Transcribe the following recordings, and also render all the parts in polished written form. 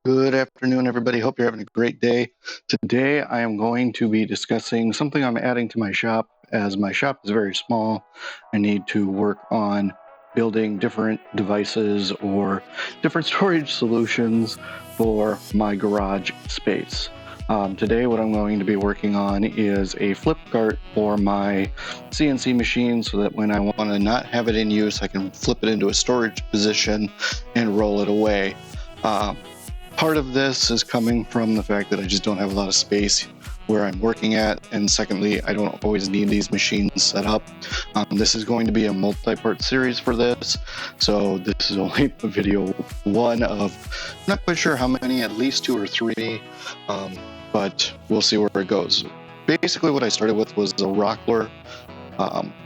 Good afternoon, everybody. Hope you're having a great day. Today, I am going to be discussing something I'm adding to my shop. As my shop is very small, I need to work on building different devices or different storage solutions for my garage space. Today, what I'm going to be working on is a flip cart for my CNC machine so that when I want to not have it in use, I can flip it into a storage position and roll it away. Part of this is coming from the fact that I just don't have a lot of space where I'm working at, and secondly, I don't always need these machines set up. This is going to be a multi-part series for this, so this is only video one of, I'm not quite sure how many, at least 2 or 3, but we'll see where it goes. Basically, what I started with was a Rockler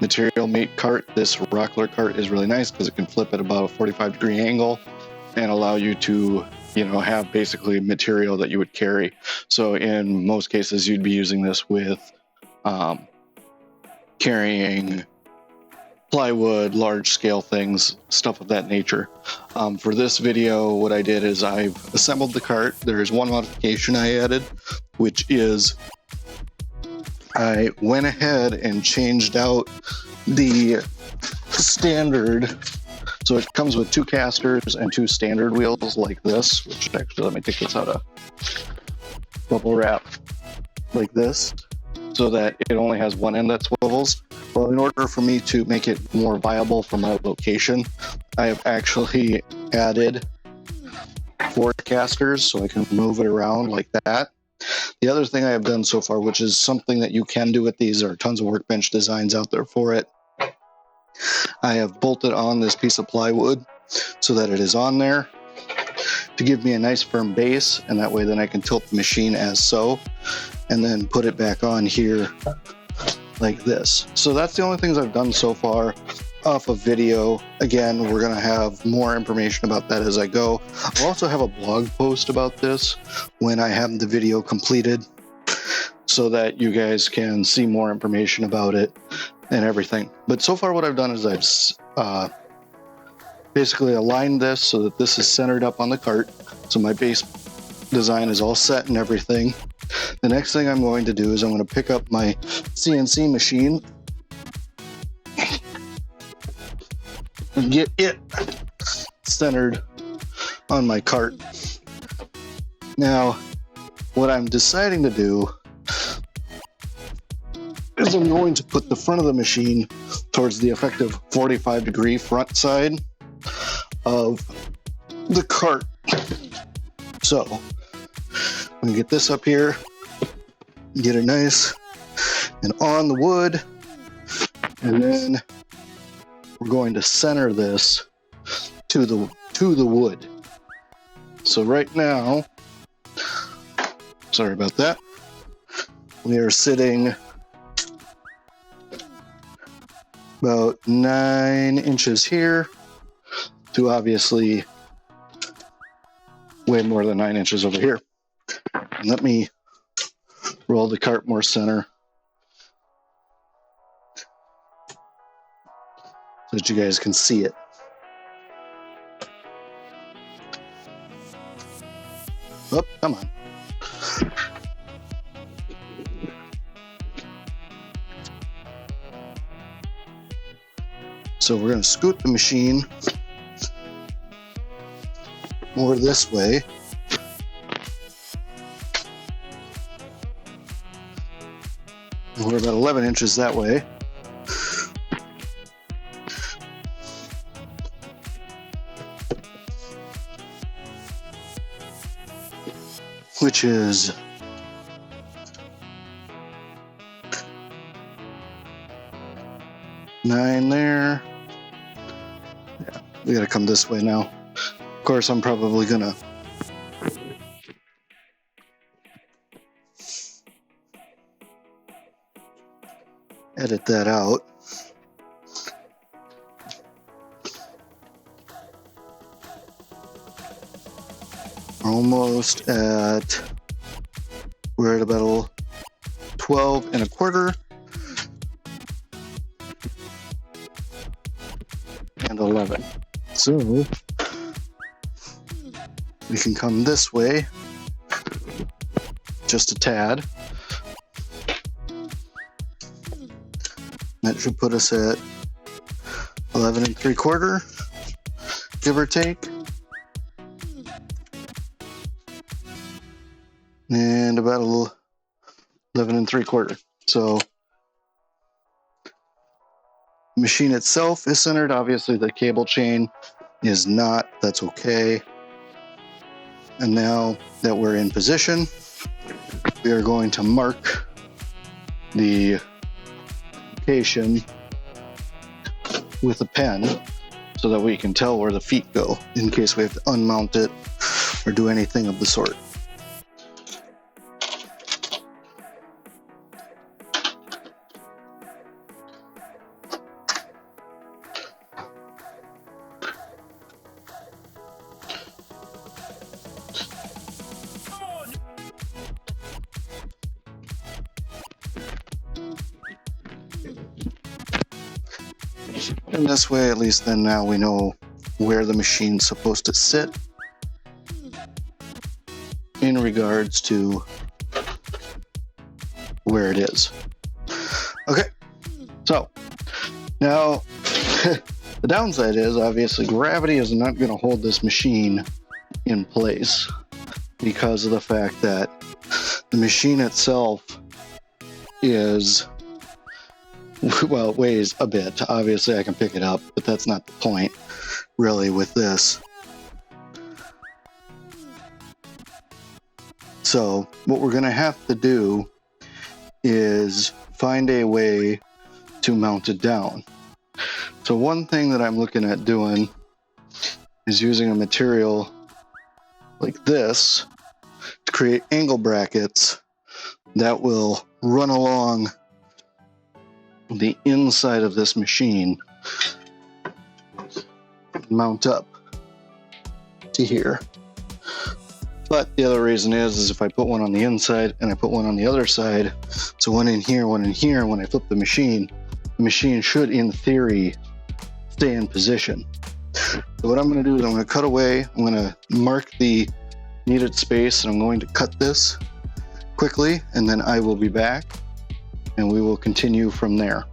material mate cart. This Rockler cart is really nice because it can flip at about a 45-degree angle and allow you to have basically material that you would carry. So in most cases, you'd be using this with carrying plywood, large scale things, stuff of that nature. For this video, what I did is I've assembled the cart. There's one modification I added, which is I went ahead and changed out the standard. So it comes with 2 casters and 2 standard wheels like this, which actually, let me take this out of bubble wrap like this, so that it only has one end that swivels. Well, in order for me to make it more viable for my location, I have actually added 4 casters so I can move it around like that. The other thing I have done so far, which is something that you can do with these, there are tons of workbench designs out there for it. I have bolted on this piece of plywood so that it is on there to give me a nice firm base, and that way then I can tilt the machine as so, and then put it back on here like this. So that's the only things I've done so far off of video. Again, we're going to have more information about that as I go. I'll also have a blog post about this when I have the video completed so that you guys can see more information about it and everything. But so far what I've done is I've basically aligned this so that this is centered up on the cart. So my base design is all set and everything. The next thing I'm going to do is I'm going to pick up my CNC machine and get it centered on my cart. Now, what I'm deciding to do is I'm going to put the front of the machine towards the effective 45-degree front side of the cart. So I'm going to get this up here, get it nice and on the wood, and then we're going to center this to the wood. So right now, sorry about that, we are sitting about 9 inches here to obviously way more than 9 inches over here. And let me roll the cart more center so that you guys can see it. Oh, come on. So we're going to scoot the machine more this way. We're about 11 inches that way. Which is nine there. Yeah, we gotta come this way now. Of course, I'm probably gonna edit that out. Almost at, we're at about 12 1/4 and 11. So we can come this way just a tad. That should put us at 11 3/4, give or take. And about 11 3/4. So the machine itself is centered. Obviously the cable chain is not, that's okay. And now that we're in position, we are going to mark the location with a pen so that we can tell where the feet go in case we have to unmount it or do anything of the sort. And this way, at least then now we know where the machine's supposed to sit in regards to where it is. Okay, so now the downside is obviously gravity is not going to hold this machine in place because of the fact that the machine itself is, well, it weighs a bit. Obviously I can pick it up, but that's not the point really with this. So what we're going to have to do is find a way to mount it down. So one thing that I'm looking at doing is using a material like this to create angle brackets that will run along the inside of this machine, mount up to here. But the other reason is if I put one on the inside and I put one on the other side, so one in here, one in here, when I flip the machine should, in theory, stay in position. So what I'm going to do is I'm going to cut away, I'm going to mark the needed space, and I'm going to cut this quickly, and then I will be back and we will continue from there.